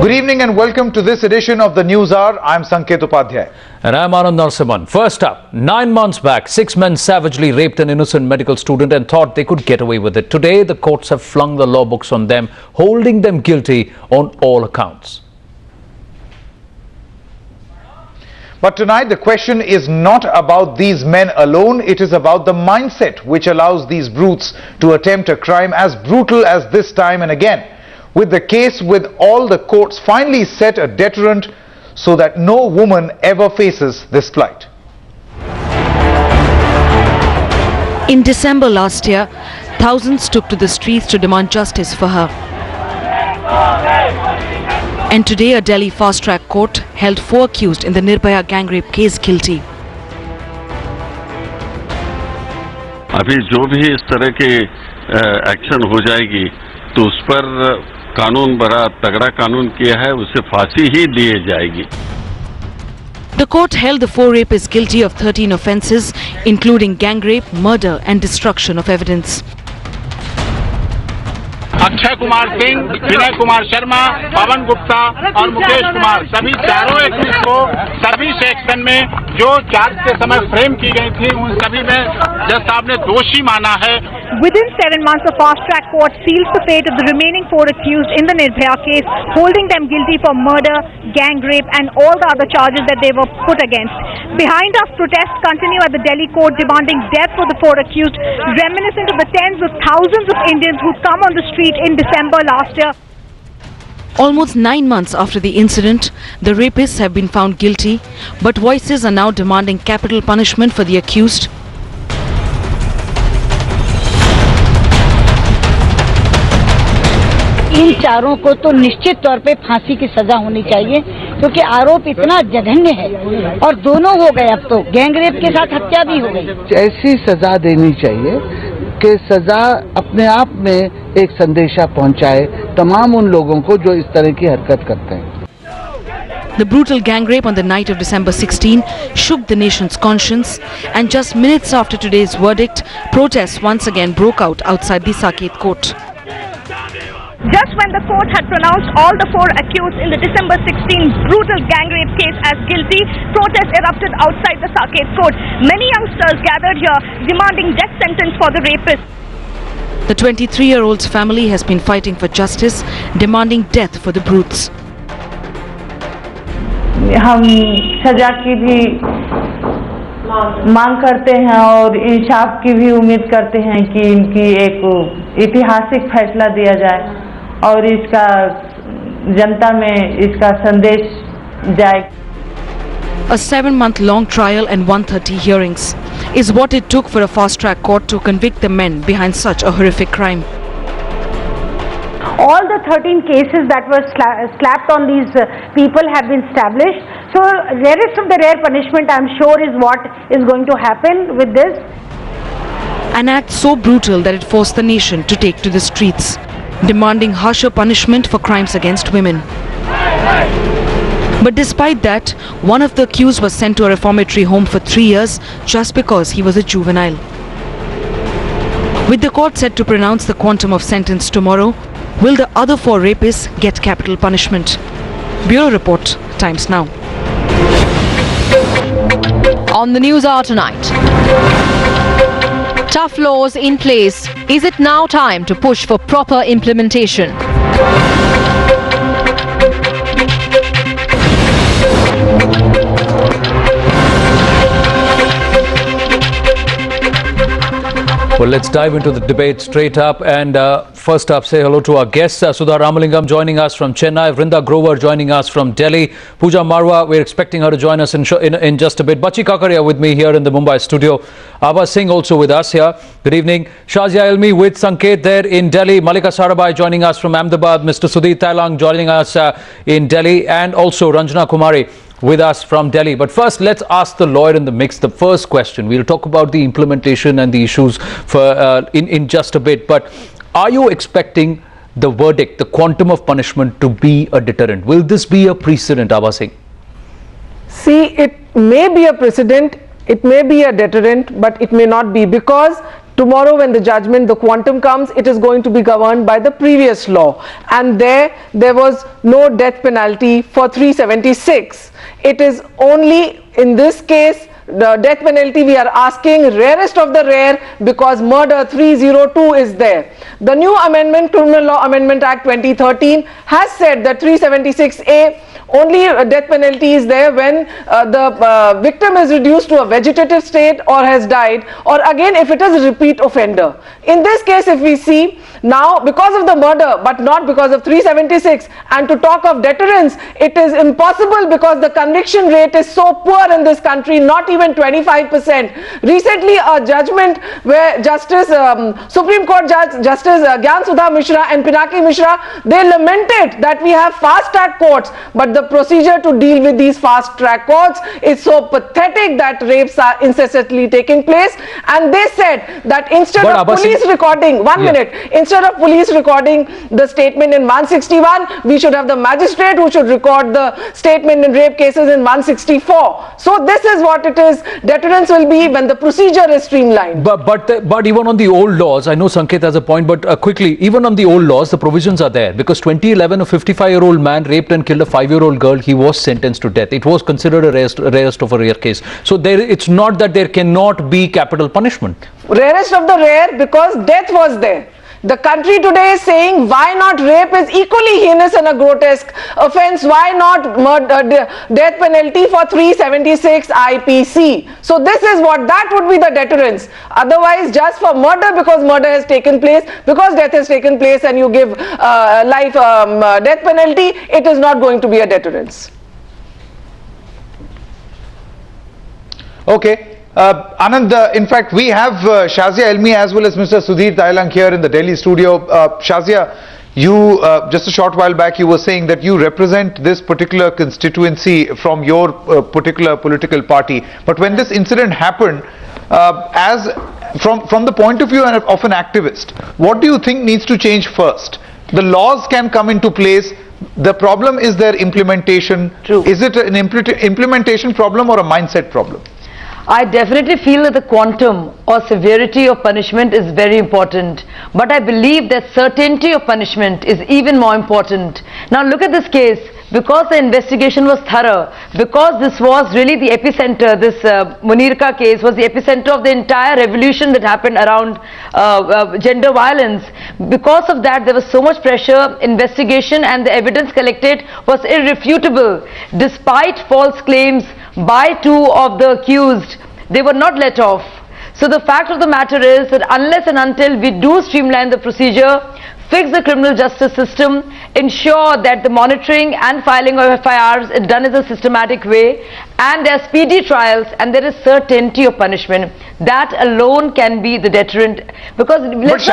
Good evening and welcome to this edition of the News Hour. I'm Sanket Upadhyay. And I'm Anand Narasimhan. First up, 9 months back, 6 men savagely raped an innocent medical student and thought they could get away with it. Today, the courts have flung the law books on them, holding them guilty on all accounts. But tonight, the question is not about these men alone. It is about the mindset which allows these brutes to attempt a crime as brutal as this time and again. With the case with all the courts finally set a deterrent so that no woman ever faces this plight. In December last year, thousands took to the streets to demand justice for her. And today, a Delhi fast-track court held 4 accused in the Nirbhaya gang rape case guilty. अभी जो भी इस तरह के action हो जाएगी तो उस पर कानून बड़ा तगड़ा कानून किया है, उसे फांसी ही दी जाएगी. The court held the 4 rapists guilty of 13 offences, including gang rape, murder and destruction of evidence. Akshay Kumar Singh, Vinay Kumar Sharma, Pawan Gupta और मुकेश कुमार सभी चारों एक्यूज को सभी सेक्शन में जो चार्ज के समय फ्रेम की गई थी उन सभी में जज साहब ने दोषी माना है. Within 7 months, the fast-track court seals the fate of the remaining 4 accused in the Nirbhaya case, holding them guilty for murder, gang rape and all the other charges that they were put against. Behind us, protests continue at the Delhi court demanding death for the 4 accused, reminiscent of the tens of thousands of Indians who come on the street in December last year. Almost 9 months after the incident, the rapists have been found guilty, but voices are now demanding capital punishment for the accused. इन चारों को तो निश्चित तौर पे फांसी की सजा होनी चाहिए क्योंकि आरोप इतना जघन्य है और दोनों हो गए. अब तो गैंग रेप के साथ हत्या भी हो गई. ऐसी सजा देनी चाहिए कि सजा अपने आप में एक संदेशा पहुंचाए तमाम उन लोगों को जो इस तरह की हरकत करते हैं. The brutal gang rape on the night of December 16 shook the nation's conscience, and just minutes after today's verdict, protests once again broke out outside the Saket court. Just when the court had pronounced all the 4 accused in the December 16 brutal gang rape case as guilty, protests erupted outside the Saket court. Many youngsters gathered here demanding death sentence for the rapists. The 23-year-old's family has been fighting for justice, demanding death for the brutes. हम सजा की भी मांग करते हैं और इंसाफ की भी उम्मीद करते हैं कि इनकी एक ऐतिहासिक फैसला दिया जाए और इसका जनता में इसका संदेश जाए. A 7-month-long trial and 130 hearings is what it took for a fast-track court to convict the men behind such a horrific crime. All the 13 cases that were slapped on these people have been established. So rarest of the rare punishment, I'm sure, is what is going to happen with this. An act so brutal that it forced the nation to take to the streets, demanding harsher punishment for crimes against women. But despite that, one of the accused was sent to a reformatory home for 3 years just because he was a juvenile. With the court set to pronounce the quantum of sentence tomorrow, will the other 4 rapists get capital punishment? Bureau Report, Times Now. On the News Hour tonight. Tough laws in place. Is it now time to push for proper implementation? Well, let's dive into the debate straight up. And first up, say hello to our guests. Sudha Ramalingam joining us from Chennai. Vrinda Grover joining us from Delhi. Pooja Marwa, we're expecting her to join us in just a bit. Bachi Kakaria with me here in the Mumbai studio. Abha Singh also with us here. Good evening. Shazia Ilmi with Sanket there in Delhi. Malika Sarabhai joining us from Ahmedabad. Mr. Sudhir Thailang joining us in Delhi. And also Ranjana Kumari with us from Delhi. But first, let's ask the lawyer in the mix the first question. We'll talk about the implementation and the issues in just a bit. But are you expecting the verdict, the quantum of punishment, to be a deterrent? Will this be a precedent, Abha Singh? See, it may be a precedent, it may be a deterrent, but it may not be, because tomorrow when the judgment, the quantum comes, it is going to be governed by the previous law, and there was no death penalty for 376. It is only in this case the death penalty we are asking, rarest of the rare, because murder 302 is there. The new amendment, Criminal Law Amendment Act 2013, has said that 376A only death penalty is there when the victim is reduced to a vegetative state or has died, or again if it is a repeat offender. In this case, if we see now, because of the murder but not because of 376, and to talk of deterrence, it is impossible because the conviction rate is so poor in this country, not even 25%. Recently a judgment where Supreme Court Justice Gyan Sudha Mishra and Pinaki Mishra, they lamented that we have fast track courts, but the procedure to deal with these fast track courts is so pathetic that rapes are incessantly taking place, and they said that instead of police recording, instead of police recording the statement in 161, we should have the magistrate who should record the statement in rape cases in 164. So this is what it is. Deterrence will be when the procedure is streamlined. But even on the old laws, I know Sanket has a point, but quickly, even on the old laws, the provisions are there, because 2011 a 55-year-old man raped and killed a 5-year-old girl. He was sentenced to death. It was considered a rarest of a rare case. So it's not that there cannot be capital punishment. Rarest of the rare because death was there. The country today is saying, why not rape is equally heinous and a grotesque offence, why not death penalty for 376 IPC? So this is that would be the deterrence. Otherwise, just for murder, because murder has taken place, because death has taken place, and you give life death penalty, it is not going to be a deterrence. Okay. Anand, in fact, we have Shazia Elmi as well as Mr. Sudhir Thailang here in the Delhi studio. Shazia, you, just a short while back, you were saying that you represent this particular constituency from your particular political party. But when this incident happened, from the point of view of an activist, what do you think needs to change first? The laws can come into place. The problem is their implementation. True. Is it an implementation problem or a mindset problem? I definitely feel that the quantum or severity of punishment is very important, but I believe that certainty of punishment is even more important. Now look at this case. Because the investigation was thorough, because this was really the epicenter, this Munirka case was the epicenter of the entire revolution that happened around gender violence. Because of that, there was so much pressure, investigation, and the evidence collected was irrefutable. Despite false claims by two of the accused, they were not let off. So the fact of the matter is that unless and until we do streamline the procedure, fix the criminal justice system, ensure that the monitoring and filing of FIRs is done in a systematic way, and there are speedy trials and there is certainty of punishment, that alone can be the deterrent. Because let's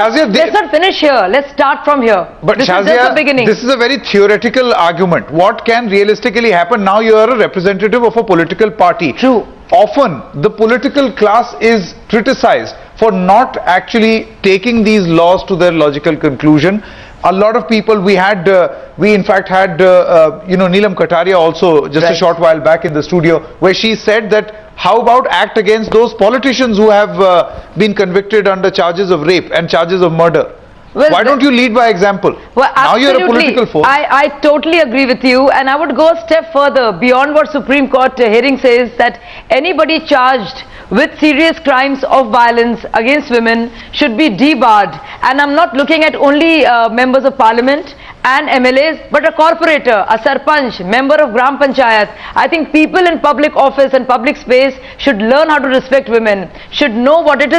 not finish here, let's start from here. But this Shazia, is just the beginning. This is a very theoretical argument. What can realistically happen? Now you are a representative of a political party. True. Often the political class is criticized for not actually taking these laws to their logical conclusion. A lot of people, we in fact had Neelam Kataria also just a short while back in the studio, where she said that how about act against those politicians who have been convicted under charges of rape and charges of murder? Well, why don't you lead by example? Well, now you're a political force. I totally agree with you, and I would go a step further beyond what Supreme Court hearing says, that anybody charged with serious crimes of violence against women should be debarred. And I'm not looking at only members of parliament and MLAs, but a corporator, a sarpanch, member of Gram Panchayat. I think people in public office and public space should learn how to respect women, should know what it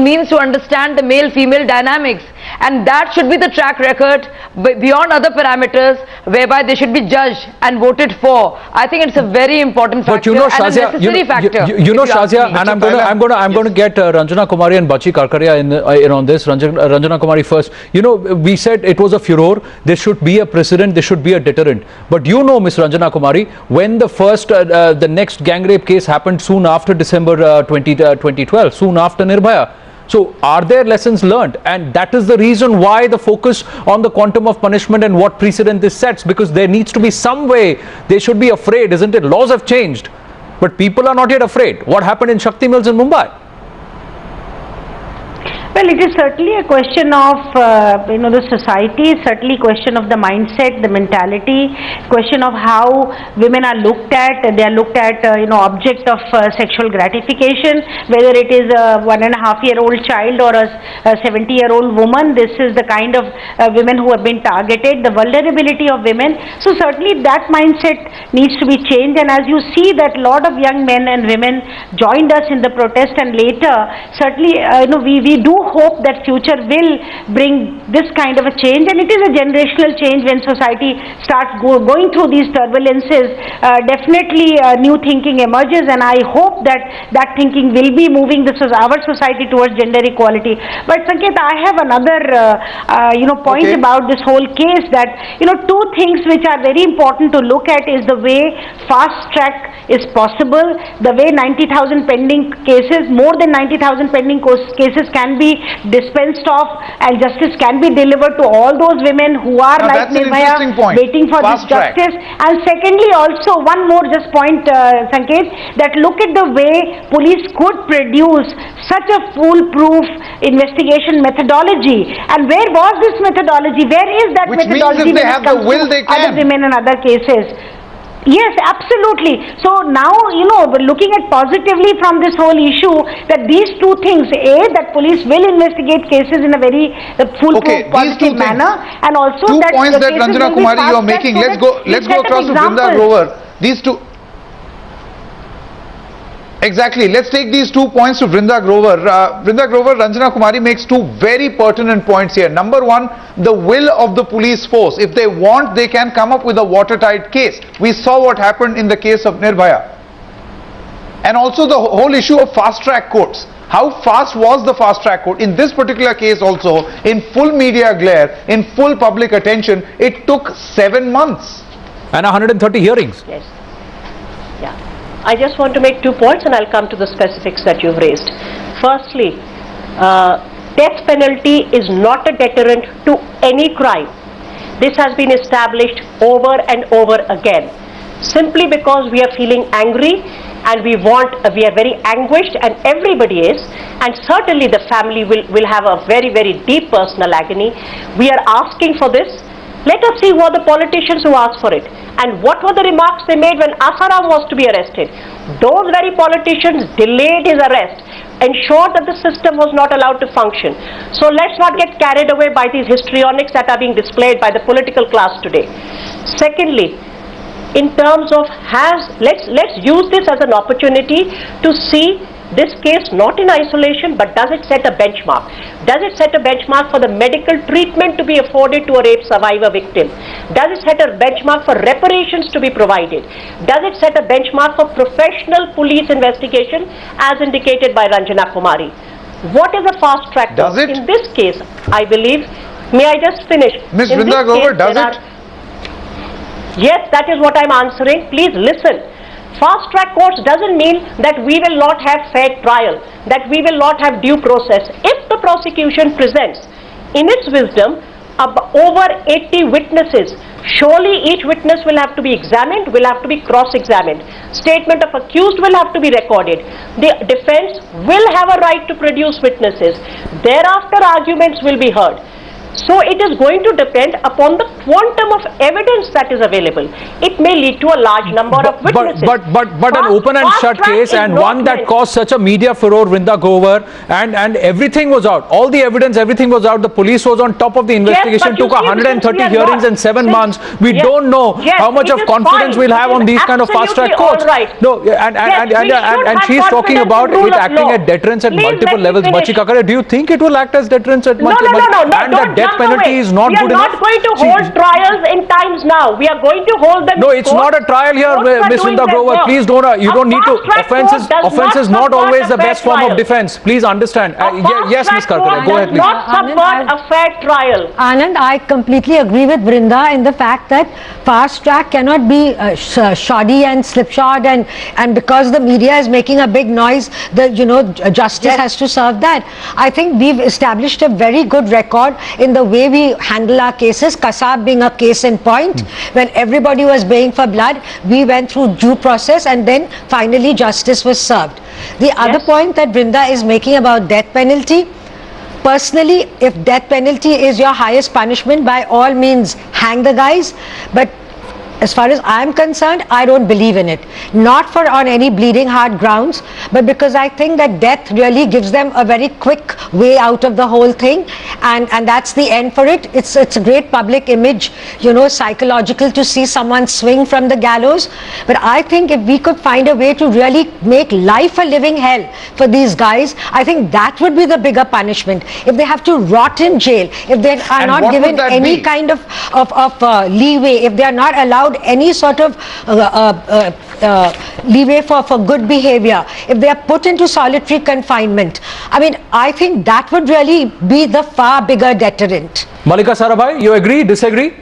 means to understand the male-female dynamics, and that should be the track record beyond other parameters whereby they should be judged and voted for. I think it's a very important factor, but and a necessary factor. Shazia, and I'm going to get Ranjana Kumari and Bachi Karkaria in on this. Ranjana Kumari first. We said it was a furor. There should be a precedent, there should be a deterrent. But Ms. Ranjana Kumari, when the next gang rape case happened soon after December 2012, soon after Nirbhaya. So are there lessons learned? And that is the reason why the focus on the quantum of punishment and what precedent this sets, because there needs to be some way they should be afraid, isn't it? Laws have changed, but people are not yet afraid. What happened in Shakti Mills in Mumbai? Well, it is certainly a question of, the society, certainly question of the mindset, the mentality, question of how women are looked at. They are looked at, object of sexual gratification, whether it is a 1.5-year-old child or a 70-year-old woman. This is the kind of women who have been targeted, the vulnerability of women. So certainly that mindset needs to be changed. And as you see that a lot of young men and women joined us in the protest, and later, certainly, we do hope that future will bring this kind of a change, and it is a generational change. When society starts going through these turbulences, definitely new thinking emerges, and I hope that thinking will be moving our society towards gender equality. But Sanket, I have another point about this whole case, that two things which are very important to look at is the way fast track is possible, the way 90,000 pending cases, more than 90,000 pending cases can be dispensed of, and justice can be delivered to all those women who are like Nirbhaya waiting for this justice. And secondly, also one more just point, Sanket, that look at the way police could produce such a foolproof investigation methodology, and where was this methodology? Where is that methodology? Which means if they have the will, they can. Other women and other cases. Yes, absolutely. So now, looking at positively from this whole issue, that these two things, A, that police will investigate cases in a very foolproof, positive manner, and also two that points that Ranjana Kumari you are making. Let's go across to Vrinda Grover. These two. Exactly. Let's take these 2 points to Vrinda Grover. Vrinda Grover, Ranjana Kumari makes two very pertinent points here. Number one, the will of the police force. If they want, they can come up with a watertight case. We saw what happened in the case of Nirbhaya. And also the whole issue of fast track courts. How fast was the fast track court? In this particular case also, in full media glare, in full public attention, it took 7 months. And 130 hearings. Yes. Yeah. I just want to make 2 points, and I'll come to the specifics that you've raised. Firstly, death penalty is not a deterrent to any crime. This has been established over and over again. Simply because we are feeling angry and we are very anguished, and everybody is, and certainly the family will have a very, very deep personal agony. We are asking for this. Let us see who are the politicians who asked for it, and what were the remarks they made when Asaram was to be arrested. Those very politicians delayed his arrest, ensured that the system was not allowed to function. So let's not get carried away by these histrionics that are being displayed by the political class today. Secondly, in terms of let's use this as an opportunity to see this case not in isolation, but does it set a benchmark? Does it set a benchmark for the medical treatment to be afforded to a rape survivor victim? Does it set a benchmark for reparations to be provided? Does it set a benchmark for professional police investigation as indicated by Ranjana Kumari? What is a fast track? Does it? In this case, I believe, may I just finish? Ms. Vrinda Grover, does it? Yes, that is what I'm answering. Please listen. Fast track courts doesn't mean that we will not have fair trial, that we will not have due process. If the prosecution presents in its wisdom over 80 witnesses, surely each witness will have to be examined, will have to be cross-examined. Statement of accused will have to be recorded. The defense will have a right to produce witnesses. Thereafter, arguments will be heard. So it is going to depend upon the quantum of evidence that is available. It may lead to a large number of witnesses. But an open and shut case, and one that caused such a media furore, Vrinda Grover, and everything was out. All the evidence, everything was out. The police was on top of the investigation, took 130 hearings in 7 months. We don't know how much of confidence we'll have on these kind of fast track courts. No, and she's talking about it acting at deterrence at multiple levels. Bachi Kakare, do you think it will act as deterrence at multiple levels? No. Death penalty is not good enough. We are not going to hold trials in times now. We are going to hold them. No, it's not a trial here, Ms. Vrinda Grover. Please don't. You don't need to. Offense is not always the best form of defense. Please understand. Yes, Ms. Karkare, go ahead, please. Not subvert a fair trial. Anand, I completely agree with Vrinda in the fact that fast track cannot be shoddy and slipshod, and because the media is making a big noise, justice has to serve that. I think we've established a very good record in the way we handle our cases. Kasab being a case in point, when everybody was baying for blood, we went through due process, and then finally justice was served. The other point that Vrinda is making about death penalty, personally, if death penalty is your highest punishment, by all means hang the guys, but as far as I'm concerned, I don't believe in it. Not for on any bleeding heart grounds, but because I think that death really gives them a very quick way out of the whole thing, and that's the end for it. It's a great public image, you know, psychological, to see someone swing from the gallows. But I think if we could find a way to really make life a living hell for these guys, I think that would be the bigger punishment. If they have to rot in jail, if they are not given any kind of leeway, if they are not allowed any sort of leeway for good behavior, if they are put into solitary confinement, I mean, I think that would really be the far bigger deterrent. Malika Sarabhai, you agree, disagree?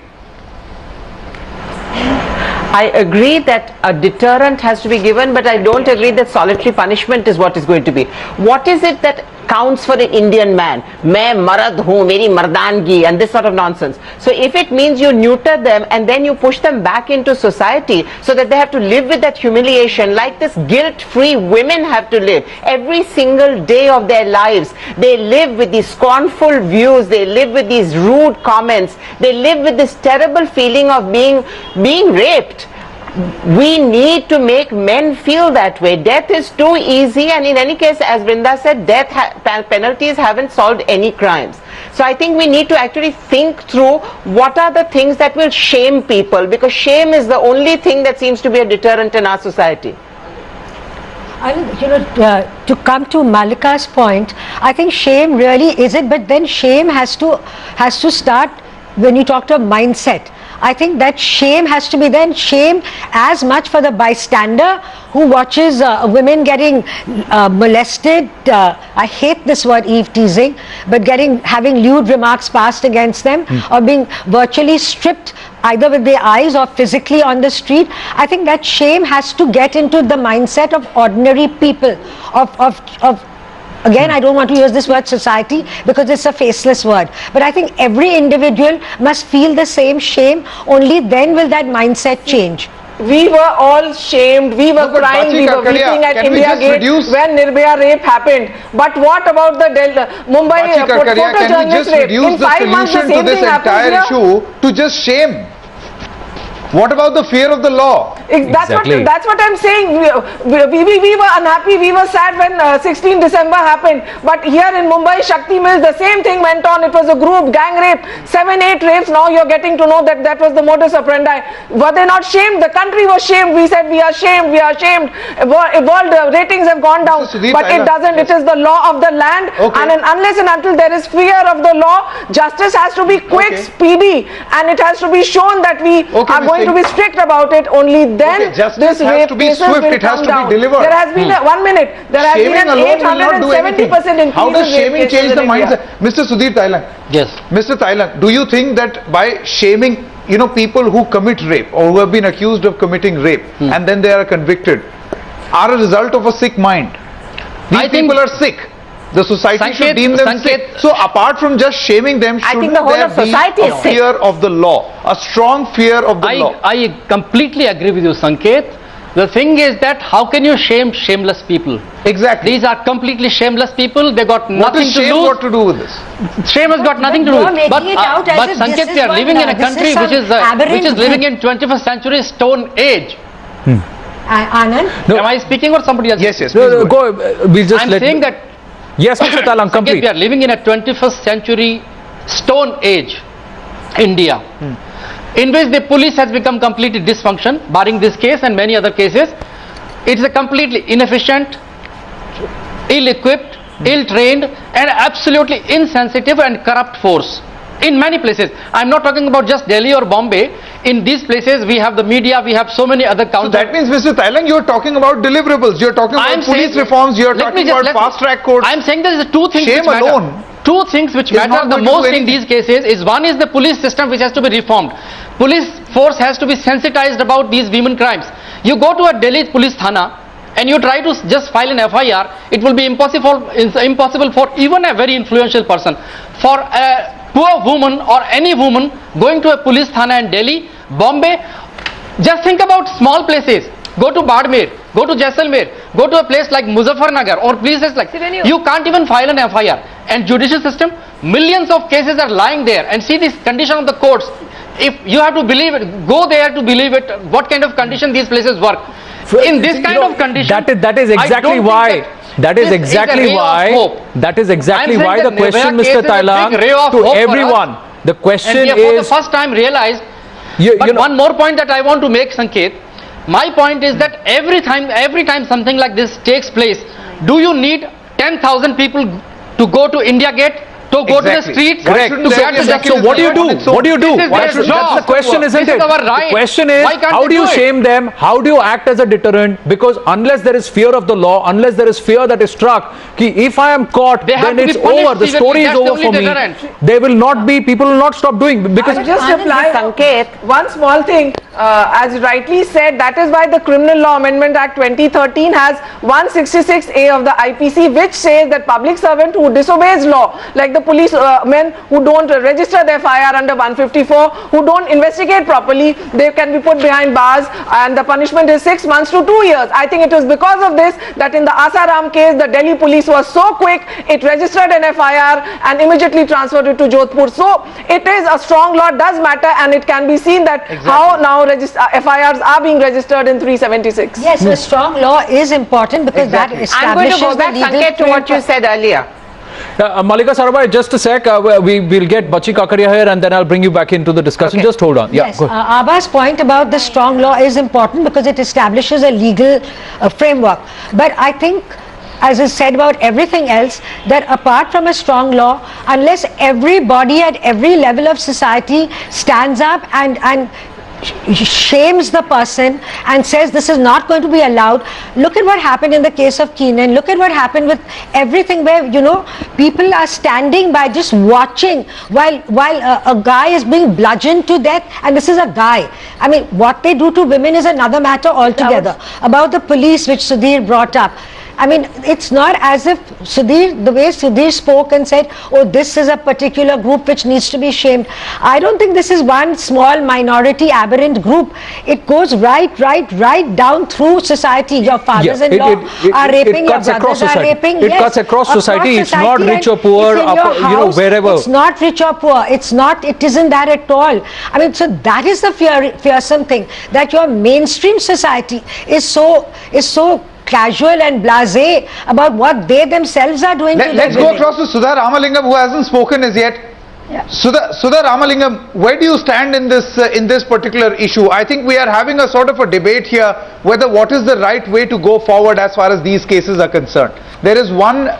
I agree that a deterrent has to be given, but I don't agree that solitary punishment is what is going to be. What is it that counts for an Indian man? Main marad hoon, meri mardangi, and this sort of nonsense. So if it means you neuter them and then you push them back into society so that they have to live with that humiliation, like this guilt-free women have to live every single day of their lives. They live with these scornful views, they live with these rude comments, they live with this terrible feeling of being raped. We need to make men feel that way. Death is too easy, and in any case, as Vrinda said, death penalties haven't solved any crimes. So I think we need to actually think through what are the things that will shame people, because shame is the only thing that seems to be a deterrent in our society. You know, to come to Malika's point, I think shame really is it, but then shame has to start when you talk to a mindset. I think that shame has to be then shame as much for the bystander who watches women getting molested. I hate this word eve teasing, but having lewd remarks passed against them, or being virtually stripped either with their eyes or physically on the street. I think that shame has to get into the mindset of ordinary people, again, I don't want to use this word society because it's a faceless word, but I think every individual must feel the same shame. Only then will that mindset change. We were all shamed, we were crying, we were weeping at India Gate when Nirbhaya rape happened. But what about the Mumbai photojournalist rape? In 5 months the same thing happened issue to just shame. What about the fear of the law? Exactly. That's what I'm saying. We were unhappy, we were sad when 16 December happened. But here in Mumbai, Shakti Mills, the same thing went on. It was a group gang rape, 7-8 rapes. Now you're getting to know that that was the modus operandi. Were they not shamed? The country was shamed. We said we are shamed, we are shamed. World ratings have gone down. But it doesn't. It is the law of the land. And unless and until there is fear of the law, justice has to be quick, speedy, and it has to be shown that we are going to be strict about it. Only then justice has to be swift, it has to be delivered. There has been 1 minute, there has been an 870% increase. How does shaming change the mindset? Mr. Sudhir Thailand. Yes. Mr. Thailand, do you think that by shaming, you know, people who commit rape or who have been accused of committing rape and then they are convicted are a result of a sick mind? These people are sick. The society should deem them sick. So apart from just shaming them, shouldn't there be a fear of the law? A strong fear of the law? I completely agree with you, Sanket. The thing is that how can you shame shameless people? Exactly. These are completely shameless people. They got nothing to lose. What does shame got to do with this? Shame has got nothing to do with it. But Sanket, we are living in a country which is living in 21st century stone age. Anand? No. Am I speaking or somebody else? Yes, yes. No, go. We'll just I'm saying that. Yes, Mr. Talang, complete. We are living in a 21st century stone age India, in which the police has become completely dysfunction, barring this case and many other cases. It is a completely inefficient, ill-equipped, ill-trained and absolutely insensitive and corrupt force. In many places, I'm not talking about just Delhi or Bombay. In these places, we have the media, we have so many other counter. So that means, Mr. Thailand, you're talking about deliverables. You're talking about police reforms. You're talking about fast-track courts. I'm saying there is two things which matter. Two things which matter the most in these cases is, one is the police system which has to be reformed. Police force has to be sensitized about these women crimes. You go to a Delhi police thana and you try to just file an FIR, it will be impossible for even a very influential person. For a poor woman or any woman going to a police thana in Delhi, Bombay, just think about small places. Go to Badmer, go to Jaisalmer, go to a place like Muzaffarnagar or places like you can't even file an FIR. And judicial system, millions of cases are lying there, and see this condition of the courts. If you have to believe it, go there to believe it, what kind of condition these places work. In this kind of condition, that is exactly why. That is exactly why the question, Mr. Tailang, to everyone. The question is, for the first time realized. But one more point that I want to make, Sanket. My point is that every time something like this takes place, do you need 10,000 people to go to India Gate? To go to the streets? Correct. So what do you do? What do you do? That's the question, isn't it? The question is, how do you shame them? How do you act as a deterrent? Because unless there is fear of the law, unless there is fear that is struck, if I am caught, then it's over. The story is over for me. There will not be, people will not stop doing. Because I'll just reply, Sanket, one small thing. As rightly said, that is why the Criminal Law Amendment Act 2013 has 166A of the IPC, which says that public servant who disobeys law, like the police men who don't register their FIR under 154, who don't investigate properly, they can be put behind bars, and the punishment is 6 months to 2 years. I think it was because of this that in the Asaram case, the Delhi police was so quick, it registered an FIR and immediately transferred it to Jodhpur. So it is a strong law, does matter, and it can be seen that how now FIRs are being registered in 376. Yes, a strong law is important because that establishes I'm going to go back, Sanket, to what you said earlier. Malika Sarabhai, just a sec, we will get Bachi Kakaria here and then I'll bring you back into the discussion. Just hold on. Yes, Abha's point about the strong law is important because it establishes a legal framework. But I think, as is said about everything else, that apart from a strong law, unless everybody at every level of society stands up and shames the person and says this is not going to be allowed. Look at what happened in the case of Keenan. Look at what happened with everything where, you know, people are standing by just watching while a guy is being bludgeoned to death, and this is a guy. I mean, what they do to women is another matter altogether. About the police, which Sudhir brought up, I mean, it's not as if the way Sudhir spoke and said, oh, this is a particular group which needs to be shamed. I don't think this is one small minority aberrant group. It goes right down through society. Your fathers-in-law are raping, your brothers are raping. It cuts across society. It's not rich or poor, wherever. It's not rich or poor. It isn't that at all. I mean, so that is the fearsome thing, that your mainstream society is so casual and blasé about what they themselves are doing. Let's go across to Sudha Ramalingam, who hasn't spoken as yet. Yeah. Sudha Ramalingam, where do you stand in this particular issue? I think we are having a sort of a debate here whether what is the right way to go forward as far as these cases are concerned. There is one,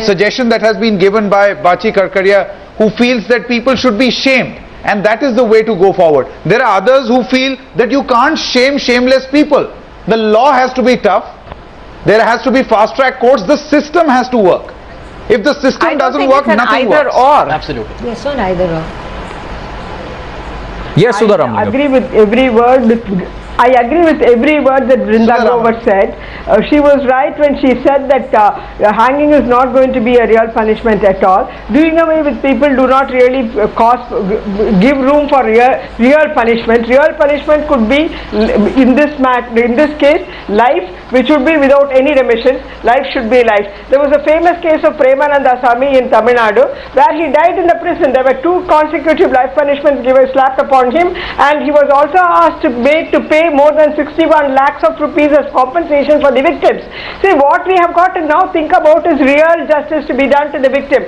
suggestion that has been given by Bachi Kakaria, who feels that people should be shamed, and that is the way to go forward. There are others who feel that you can't shame shameless people. The law has to be tough. There has to be fast-track courts. The system has to work. If the system doesn't work, nothing works. Either or. Absolutely. Yes, not either or. Yes, Sudha Ramalingam. I agree with every word that Vrinda Grover said. She was right when she said that hanging is not going to be a real punishment at all. Doing away with people do not really give room for real punishment. Real punishment could be, in this case, life, which would be without any remission. Life should be life. There was a famous case of Premananda Swami in Tamil Nadu, where he died in the prison. There were 2 consecutive life punishments slapped upon him, and he was also asked to pay more than 61 lakhs of rupees as compensation for the victims. See, what we have got to now think about is real justice to be done to the victim.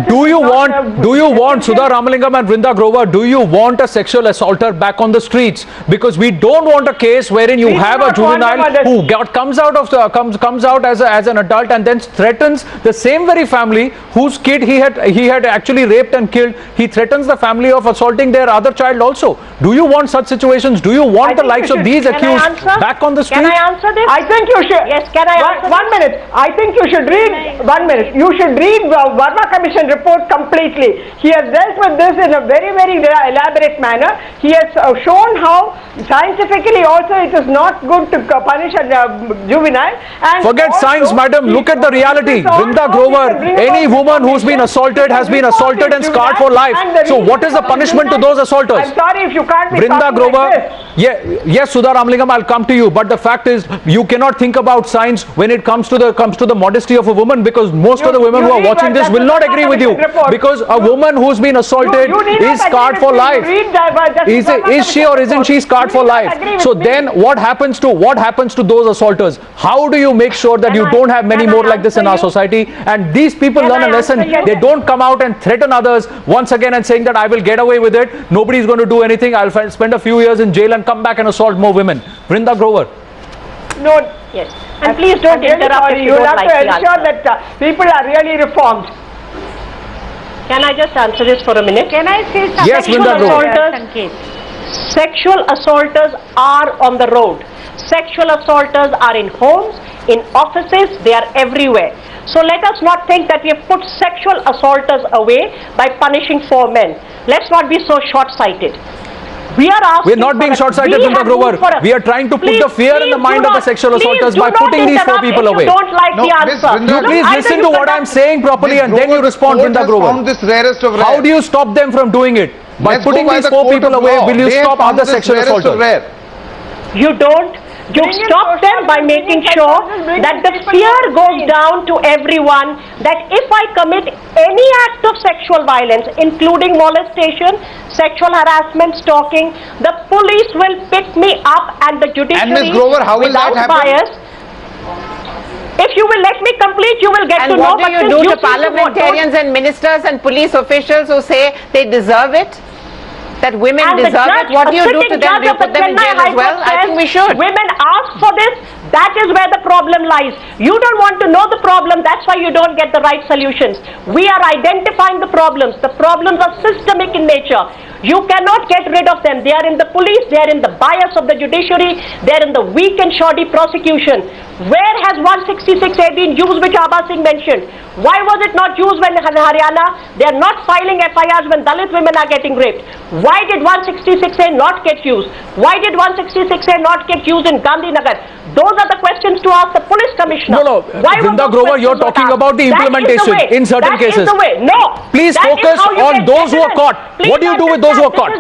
Do you want Sudha Ramalingam and Vrinda Grover, do you want a sexual assaulter back on the streets? Because we don't want a case wherein you have a juvenile who comes out as an adult and then threatens the same very family whose kid he had actually raped and killed. He threatens the family of assaulting their other child also. Do you want such situations? Do you want the likes of these accused back on the street? Can I answer this? I think you should. Yes, can I answer One minute. I think you should read. 1 minute. You should read Verma Commission report completely. He has dealt with this in a very, very elaborate manner. He has shown how scientifically also it is not good to punish a juvenile. And forget science, madam. Look at the reality. Vrinda Grover, any woman who's been assaulted has been assaulted and scarred for life. So what is the punishment to those assaulters? I'm sorry if you can't be Vrinda Grover, like this. yeah, Yes, Sudha Ramalingam, I'll come to you. But the fact is, you cannot think about science when it comes to the modesty of a woman, because most of the women who are watching this will not agree with you. Because a woman who's been assaulted is scarred for life. Is she or isn't she scarred for life? So then what happens to those assaulters? How do you make sure that you don't have many more like this in our society? And these people learn a lesson. They don't come out and threaten others once again and saying that I will get away with it. Nobody's going to do anything. I'll spend a few years in jail and come back and assault more women. Vrinda Grover. No, yes. And please don't interrupt if you don't like the answer. You have to ensure that people are really reformed. Can I just answer this for a minute? Can I say something? Yes, Vrinda Grover. Sexual assaulters are on the road. Sexual assaulters are in homes, in offices, they are everywhere. So let us not think that we have put sexual assaulters away by punishing 4 men. Let's not be so short-sighted. We are asking. We're not being short-sighted, Vrinda Grover. We are trying to put the fear in the mind of the sexual assaulters by putting these 4 people away. Don't like the answer. You please listen to what I'm saying properly and then you respond, Vrinda Grover. How do you stop them from doing it? By putting these 4 people away, will you stop other sexual assaulters? You don't. You stop them by making sure that the fear goes down to everyone, that if I commit any act of sexual violence, including molestation, sexual harassment, stalking, the police will pick me up and the judiciary, and Ms. Grover, how will without that happen? bias. If you will let me complete, you will get to know. And what do you do to parliamentarians and ministers and police officials who say they deserve it? That women deserve it? What do you do to them? Do you put them in jail as well? I think we should. Women ask for this. That is where the problem lies. You don't want to know the problem. That's why you don't get the right solutions. We are identifying the problems. The problems are systemic in nature. You cannot get rid of them. They are in the police. They are in the bias of the judiciary. They are in the weak and shoddy prosecution. Where has 166A been used, which Abha Singh mentioned? Why was it not used when in Haryana they are not filing FIRs when Dalit women are getting raped? Why did 166A not get used? Why did 166A not get used in Gandhinagar? Those are the questions to ask the police commissioner. No, Vrinda Grover, you're talking about the implementation in certain cases. That is the way. No. Please focus on those who are caught. What do you do with those who are caught?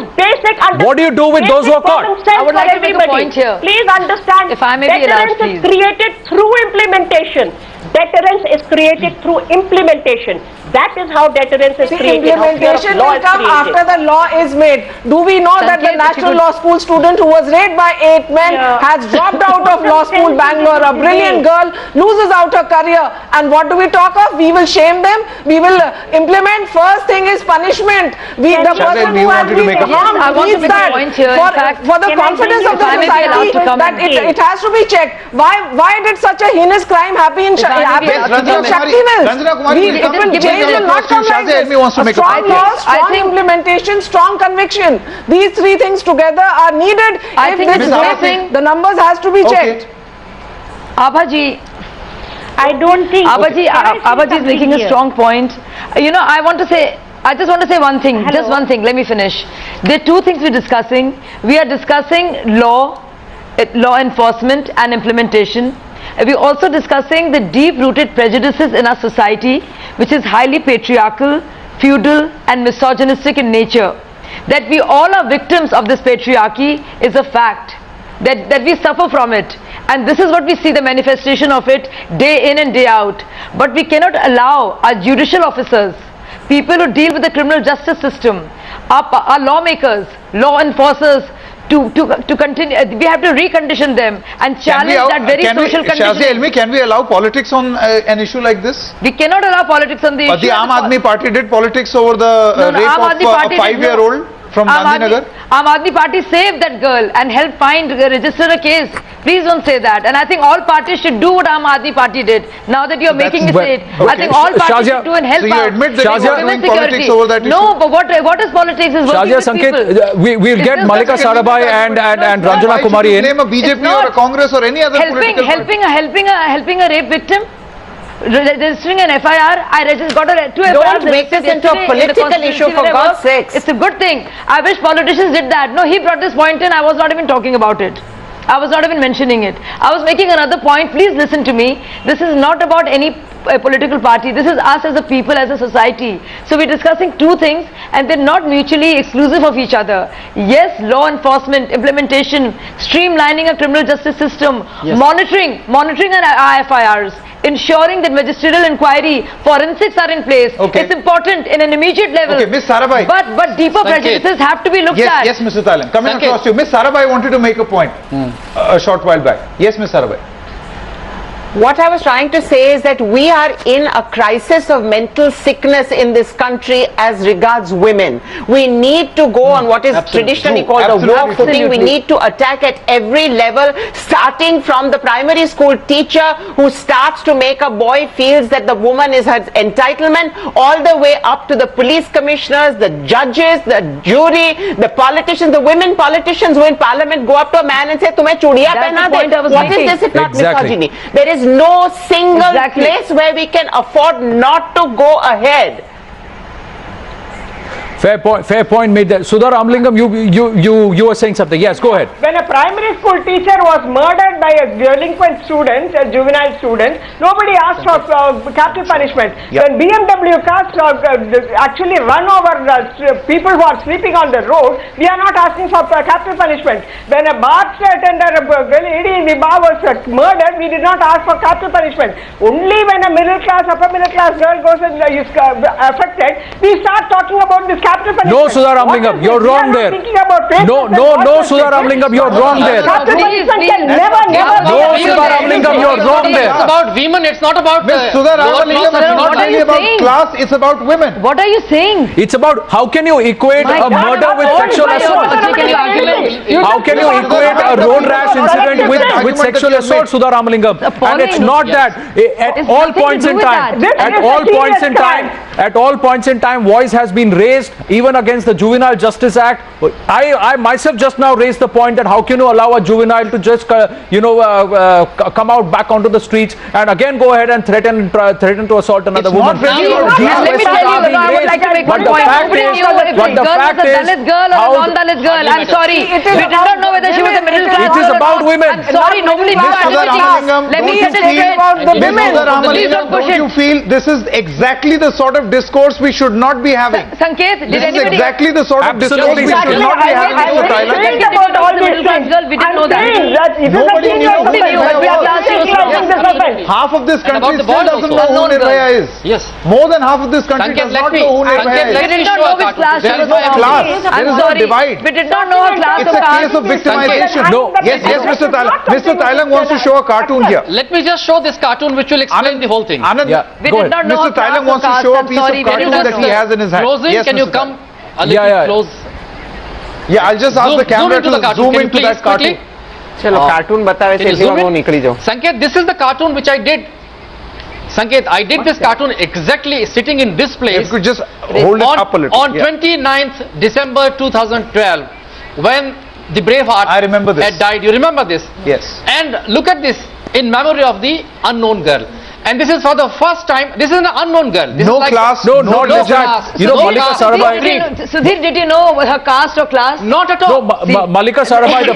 What do you do with those who are caught? I would like to make a point here. Please understand, if I may be allowed, deterrence is created through implementation. Deterrence is created through implementation. That is how deterrence is created. Implementation will come after the law is made. Do we know that the natural law school student who was raped by 8 men has dropped out of law school Bangalore? A brilliant girl loses out her career. And what do we talk of? We will shame them. We will implement. First thing is punishment. The person who has been harmed needs that for the confidence of the society that it has to be checked. Why did such a heinous crime happen in Shakti Mills? Will not come like this. Strong laws, strong implementation, strong conviction. These 3 things together are needed. I think this thing, the numbers has to be checked. Abhaji, I don't think. Abhaji is making a strong point. You know, I just want to say one thing. Just one thing. Let me finish. There are 2 things we're discussing. We are discussing law enforcement and implementation. We're also discussing the deep-rooted prejudices in our society, which is highly patriarchal, feudal and misogynistic in nature. That we all are victims of this patriarchy is a fact. That we suffer from it. And this is what we see, the manifestation of it day in and day out. But we cannot allow our judicial officers, people who deal with the criminal justice system, our lawmakers, law enforcers, to continue. We have to recondition them and challenge that very social conditioning. Can we allow politics on an issue like this? We cannot allow politics on the issue. But the Aam Aadmi Party did politics over the rape of a 5-year-old from Gandhinagar. Aam Aadmi Party saved that girl and helped register a case. Please don't say that. And I think all parties should do what Aam Aadmi Party did. Now that you're making it say it, I think all parties should do and help out. So you admit that you are doing politics over that issue? No, but what is politics is working with people. We'll get Malika Sarabhai and Ranjana Kumari in. Name a BJP or a Congress or any other political helping a rape victim. Registering an FIR, I got two FIRs. Don't make this into a political issue, for God's sakes. It's a good thing. I wish politicians did that. No, he brought this point in. I was not even talking about it. I was not even mentioning it. I was making another point. Please listen to me. This is not about any a political party. This is us as a people, as a society. So we're discussing two things and they're not mutually exclusive of each other. Yes, law enforcement, implementation, streamlining a criminal justice system, monitoring our IFIRs, ensuring that magisterial inquiry, forensics are in place. It's important in an immediate level. Okay, Ms. Sarabhai. But deeper prejudices have to be looked at. Yes, Mr. Tailang. Coming across to you. Ms. Sarabhai wanted to make a point a short while back. Yes, Ms. Sarabhai. What I was trying to say is that we are in a crisis of mental sickness in this country as regards women. We need to go on what is traditionally called a war footing. We need to attack at every level, starting from the primary school teacher who starts to make a boy feels that the woman is her entitlement, all the way up to the police commissioners, the judges, the jury, the politicians, the women politicians who in parliament go up to a man and say, "Tumhe chudiya pehna de." What is this if not misogyny? There is no single place where we can afford not to go ahead. Fair point made there. Sudha Ramalingam, you were saying something. Yes, go ahead. When a primary school teacher was murdered by a delinquent student, a juvenile student, nobody asked for capital punishment. When BMW cars actually run over people who are sleeping on the road, we are not asking for capital punishment. When a bar attendant, a lady in the bar was murdered, we did not ask for capital punishment. Only when a middle class, upper middle class girl goes and is affected, we start talking about this capital punishment. No, Sudha Ramalingam, you're wrong there. No, Sudha Ramalingam, you're wrong there. Capital punishment can never. No, Sudha Ramalingam, you're wrong there. It's about women, it's not about... Ms. Sudha Ramalingam, it's not really about class, it's about women. What are you saying? It's about how can you equate a murder with sexual assault? How can you equate a road rash incident with sexual assault, Sudha Ramalingam? And it's not that. At all points in time, voice has been raised even against the Juvenile Justice Act. I myself just now raised the point that how can you allow a juvenile to just come out back onto the streets and again go ahead and threaten to assault another woman. Let me tell you, I would like to make one point. If the girl was a Dalit girl or a non-Dalit girl, I'm sorry. We did not know whether she was a middle class. It is about women. I'm sorry, nobody knew. Let me get it about the women. Don't you feel this is exactly the sort of discourse we should not be having? Sanket, this is exactly the sort of discourse we should not be having, Mr. Thailand. About all these things. We didn't know that. Nobody knew half of this country still doesn't know who Nirbhaya is. Yes. More than half of this country does not know who Nirbhaya is. We did not know which class. There is no class. There is no divide. We did not know her class. It's a case of victimization. No. Yes, Mr. Thailand. Mr. Thailand wants to show a cartoon here. Let me just show this cartoon which will explain the whole thing. Anand, we did not know Mr. Thailand wants to show a piece of cartoon that he has in his hand. Closing, yes, can you come a little close? Yeah, I'll just ask the camera to zoom into that cartoon. Chalo, cartoon batao aise wo nikli jao. Sanket, this is the cartoon which I did. Sanket, I did this cartoon exactly sitting in this place. If you could just hold it up a little. On 29th December 2012, when the Braveheart had died. You remember this? Yes. And look at this, in memory of the unknown girl. And this is for the first time. This is an unknown girl. This no is like class, no class. You know, Malika Sarabhai. Sudhir, did you know her caste or class? Not at all. No, Malika Sarabhai, the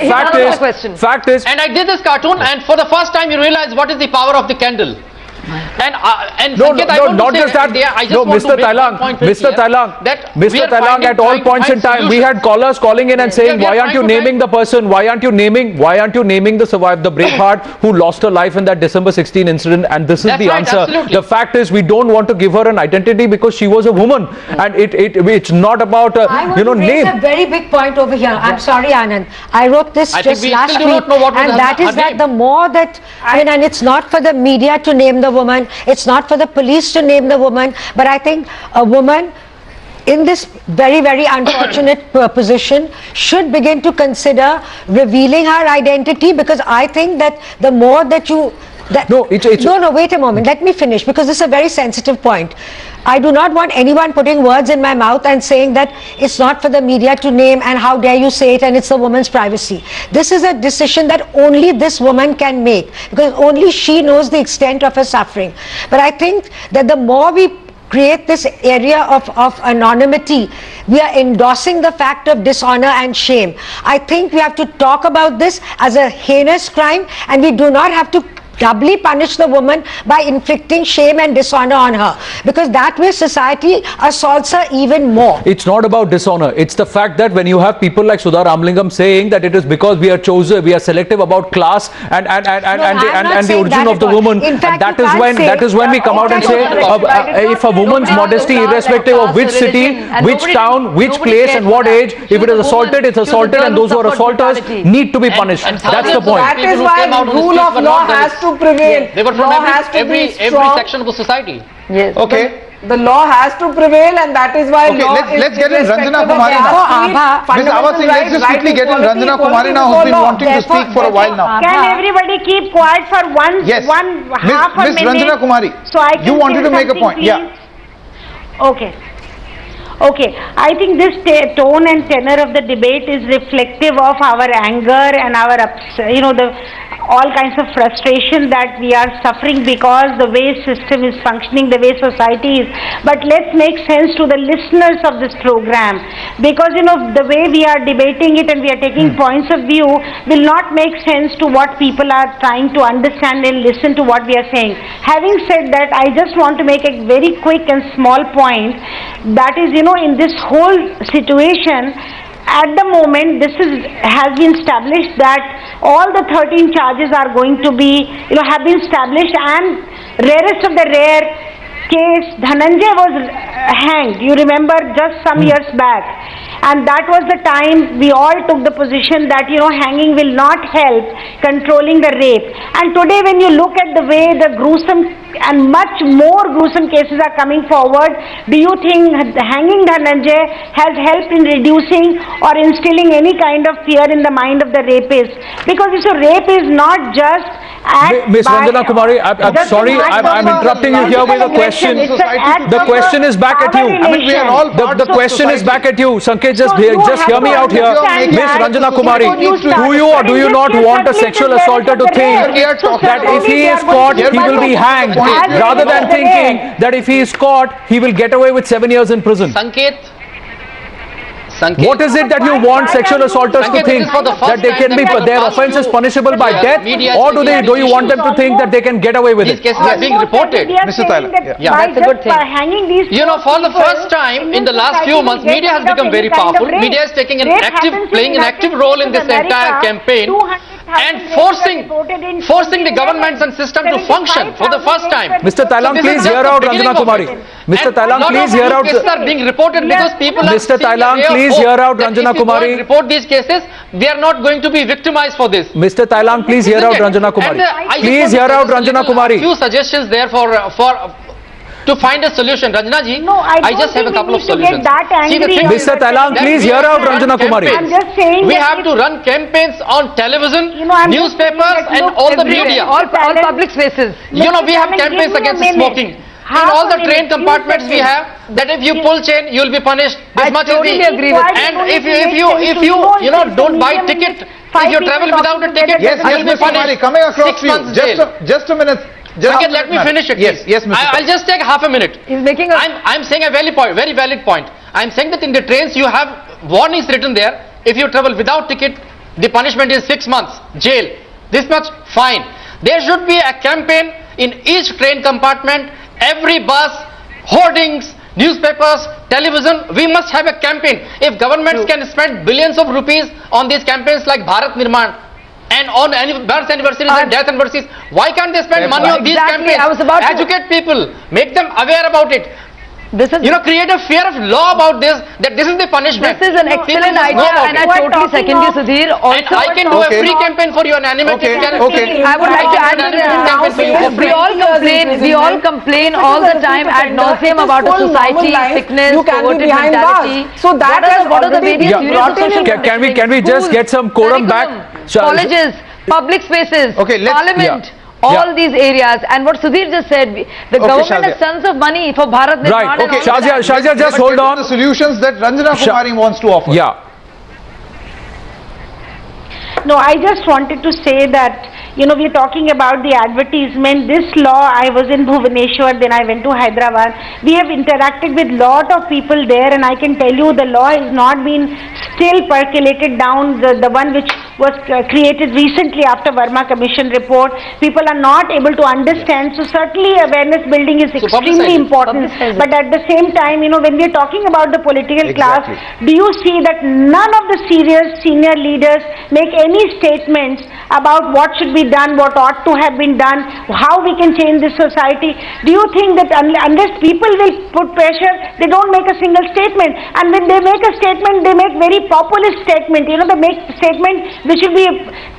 fact is. And I did this cartoon, and for the first time, you realize what is the power of the candle. And no, Sanket, not just that. No, Mr. Thailang, at all points in time, we had callers calling in and saying, why aren't you naming the person? Why aren't you naming the Braveheart who lost her life in that December 16 incident? And this is the answer. Absolutely. The fact is, we don't want to give her an identity because she was a woman, and it's not about name. I want to raise a very big point over here. I'm sorry, Anand. I wrote this just last week, and that is that the more that and it's not for the media to name the woman, it's not for the police to name the woman, but I think a woman in this very, very unfortunate position should begin to consider revealing her identity, because I think that the more that you no, wait a moment, let me finish, because this is a very sensitive point. I do not want anyone putting words in my mouth and saying that it's not for the media to name and how dare you say it and it's the woman's privacy. This is a decision that only this woman can make, because only she knows the extent of her suffering. But I think that the more we create this area of anonymity, we are endorsing the fact of dishonor and shame. I think we have to talk about this as a heinous crime, and we do not have to doubly punish the woman by inflicting shame and dishonor on her, because that way society assaults her even more. It's not about dishonor. It's the fact that when you have people like Sudha Ramalingam saying that it is because we are chosen, we are selective about class and the origin of the woman, fact, that is when we come out and say if a woman's modesty, irrespective of which city, which town, which place and what age, if it is assaulted, it's assaulted, and those who are assaulters need to be punished. That's the point. That is why the rule of law has to prevail. They were from every section of the society. Yes. Okay. The law has to prevail, and that is why law let's get in Ranjana Kumari now. Ms. Awad Singh, let's just quickly get in Ranjana Kumari now, who's been wanting to speak for a while now. Can everybody keep quiet for half a minute? Ms. Ranjana Kumari, so I can you wanted to make a something, point. please? Yeah. Okay, I think this tone and tenor of the debate is reflective of our anger and our, all kinds of frustration that we are suffering because the way system is functioning, the way society is. But let's make sense to the listeners of this program, because the way we are debating it and we are taking points of view will not make sense to what people are trying to understand and listen to what we are saying. Having said that, I just want to make a very quick and small point, that is, in this whole situation, at the moment, has been established that all the 13 charges are going to be, have been established, and rarest of the rare case, Dhananjay was hanged. You remember just some years back. And that was the time we all took the position that, hanging will not help controlling the rape. And today when you look at the way the gruesome and much more gruesome cases are coming forward, do you think hanging Dhananjay has helped in reducing or instilling any kind of fear in the mind of the rapist? Because rape is not just Ms. Ranjana Kumari, I'm sorry, I'm interrupting you here with a question. The question is back at you. The question is back at you. Sanket, just hear me out here. Ms. Ranjana Kumari, do you or do you not want a sexual assaulter to think that if he is caught, he will be hanged, rather than thinking that if he is caught, he will get away with 7 years in prison? Sanket, what is it that you want sexual assaulters to think? That they can be, their offence is punishable by death? Or do you want them to think that they can get away with it? These cases are being reported. Mr. Thailand. That's a good thing. For the first time in the last few months, media has become very powerful. Media is playing an active role in this entire campaign and forcing the governments and system to function for the first time. Mr. Thailand, please hear out Ranjana Kumari. Mr. Thailand, please hear out. Cases are being reported because people Mr. Thailand, please hear out Ranjana Kumari. If you report these cases, they are not going to be victimized for this. Mr. Thailand, please hear out Ranjana Kumari. Please hear out Ranjana Kumari. Few suggestions there to find a solution. Ranjana ji, I just have a couple of solutions. Mr. Thailand, please hear out Ranjana Kumari. I'm just saying we have to run campaigns on television, newspapers and all the media. All public spaces. We have campaigns against smoking. In all the train compartments we have, that if you pull chain, you will be punished. This much is the... agree with And if you don't buy ticket, if you travel without a ticket, yes, Mr. Kumari, coming across to you. Just a minute. Okay, let me finish it. Yes, Mr. I'll just take half a minute. He's making I'm saying a very valid point. I'm saying that in the trains you have warnings written there. If you travel without ticket, the punishment is 6 months jail. This much fine. There should be a campaign in each train compartment, every bus, hoardings, newspapers, television. We must have a campaign. If governments can spend billions of rupees on these campaigns like Bharat Nirman and on birth anniversaries and death anniversaries, why can't they spend money on these campaigns? Educate people, make them aware about it. This is, create a fear of law about this, that this is the punishment. This is an excellent idea, and I totally second you, Sudhir. Also, I can do a free campaign for you, an animated campaign. I would like to add to this. We all complain all the time ad nauseum about a society, sickness, perverted mentality. So that what are the various units of social protection? Can we just get some quorum back? Colleges, public spaces, parliament. All these areas, and what Sudhir just said, the government has tons of money for Bharat Nirman. Right, okay, Shazia, just hold on. The solutions that Ranjana Kumari wants to offer. Yeah. No, I just wanted to say that, we're talking about the advertisement. This law, I was in Bhubaneswar, then I went to Hyderabad. We have interacted with lot of people there, and I can tell you the law has not been still percolated down, the one which was created recently after Verma Commission report. People are not able to understand. So certainly awareness building is extremely important. But at the same time, you know, when we are talking about the political class, do you see that none of the senior leaders make any statements about what should be done, what ought to have been done, how we can change this society? Do you think that unless people will put pressure, they don't make a single statement? And when they make a statement, they make very populist statement. You know, they make statement which will be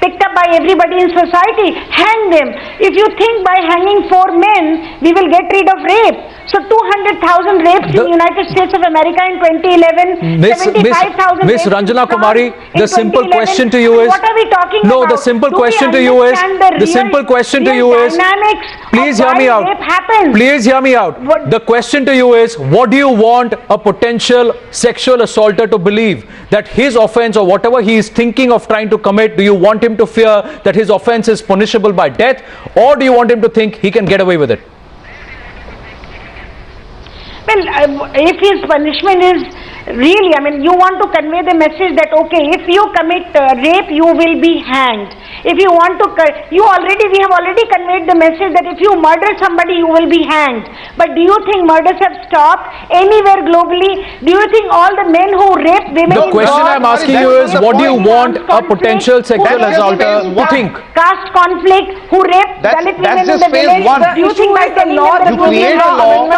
picked up by everybody in society. Hang them. If you think by hanging 4 men, we will get rid of rape. So 200,000 rapes in the United States of America in 2011, 75,000 Miss Ranjana Kumari, the simple question to you is, what are we talking about? No, the simple question to you is, please hear me out. Please hear me out. The question to you is, what do you want a potential sexual assaulter to believe? That his offense or whatever he is thinking of trying to commit, do you want him to fear that his offense is punishable by death, or do you want him to think he can get away with it? Well, if his punishment is really, I mean, you want to convey the message that, okay, if you commit rape, you will be hanged. If you want to, we have already conveyed the message that if you murder somebody, you will be hanged. But do you think murders have stopped anywhere globally? Do you think all the men who rape women? The question I'm asking you is, what do you want a potential sexual assaulter to think? Caste conflict, who rape Dalit women in the village? Do you think that the law, the create a law,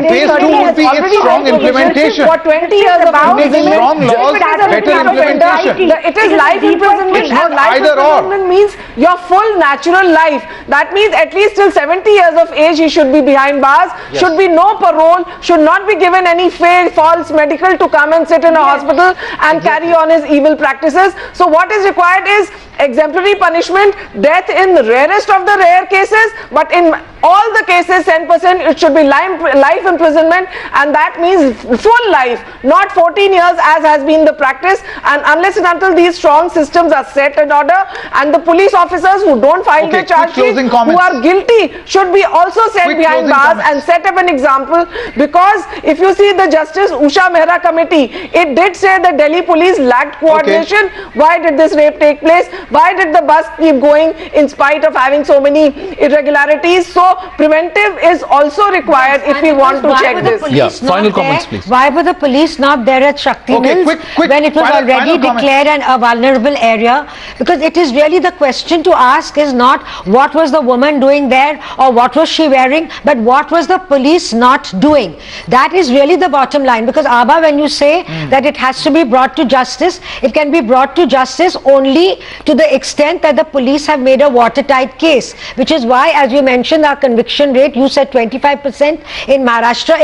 phase 2 would be its strong implementation. For 20 years about strong laws, better implementation. It is life imprisonment, and life imprisonment means your full natural life. That means at least till 70 years of age he should be behind bars, should be no parole, should not be given any false medical to come and sit in a hospital and carry on his evil practices. So what is required is exemplary punishment, death in the rarest of the rare cases, but in all the cases 10% it should be life imprisonment, and that means full life, not 14 years as has been the practice. And unless and until these strong systems are set in order, and the police officers who don't file their charge sheet, who are guilty, should be also sent behind bars and set up an example. Because if you see the Justice Usha Mehra committee, it did say the Delhi police lacked coordination. Why did this rape take place? Why did the bus keep going in spite of having so many irregularities? So preventive is also required if we want to check this. Final comments, please. Why were the police not there at Shakti Mills when it was already declared a vulnerable area? Because it is really the question to ask is not what was the woman doing there or what was she wearing, but what was the police not doing. That is really the bottom line. Because Abha, when you say that it has to be brought to justice, it can be brought to justice only to the extent that the police have made a watertight case, which is why, as you mentioned, our conviction rate, you said 25% in Maharashtra.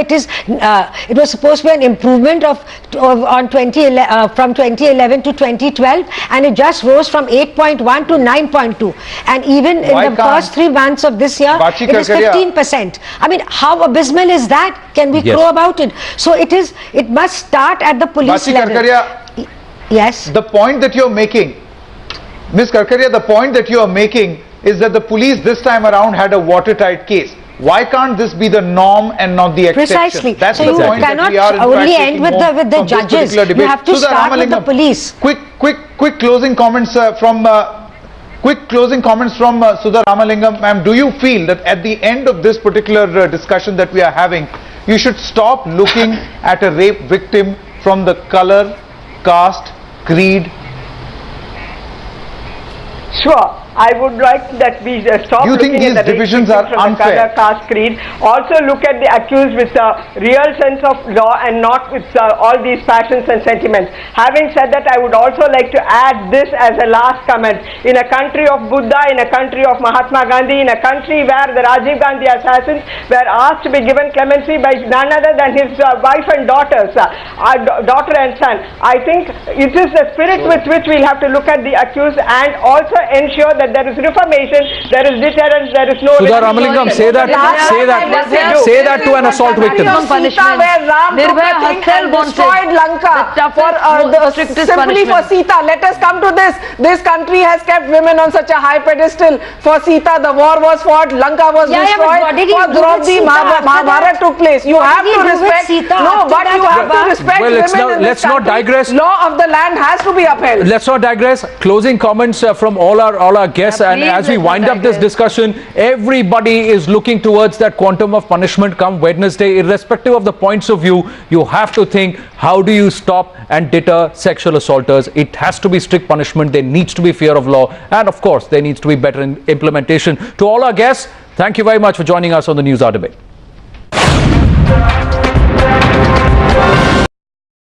It was supposed to be an improvement from 2011 to 2012, and it just rose from 8.1 to 9.2, and even in the first 3 months of this year it is 15%. I mean, how abysmal is that? Can we crow about it? So it must start at the police level. Yes. The point that you're making, Ms. Karkaria, the point that you are making is that the police this time around had a watertight case. Why can't this be the norm and not the exception? Precisely. That's so the you point cannot that we are in only fact end with the judges. You have to start with the police. Quick closing comments from Sudha Ramalingam. Ma'am, do you feel that at the end of this particular discussion that we are having, you should stop looking at a rape victim from the color, caste, creed? Sure. I would like that we stop looking at the divisions are from unfair. The color, caste, creed. Also look at the accused with a real sense of law and not with all these passions and sentiments. Having said that, I would also like to add this as a last comment. In a country of Buddha, in a country of Mahatma Gandhi, in a country where the Rajiv Gandhi assassins were asked to be given clemency by none other than his wife and daughters, daughter and son, I think it is the spirit with which we'll have to look at the accused and also ensure that there is reformation, there is deterrence, there is no... Sudha Ramalingam, say that to an assault victim. Where Ram destroyed Lanka simply for Sita. Let us come to this. This country has kept women on such a high pedestal. For Sita, the war was fought, Lanka was destroyed. For Draupadi, Mahabharata took place. You have to respect. No, but you have to respect women in this let's not digress. Law of the land has to be upheld. Let's not digress. Closing comments from all our guests, and as we wind up this discussion, everybody is looking towards that quantum of punishment come Wednesday. Irrespective of the points of view, you have to think, how do you stop and deter sexual assaulters? It has to be strict punishment. There needs to be fear of law, and of course there needs to be better implementation. To all our guests, thank you very much for joining us on the News Hour Debate.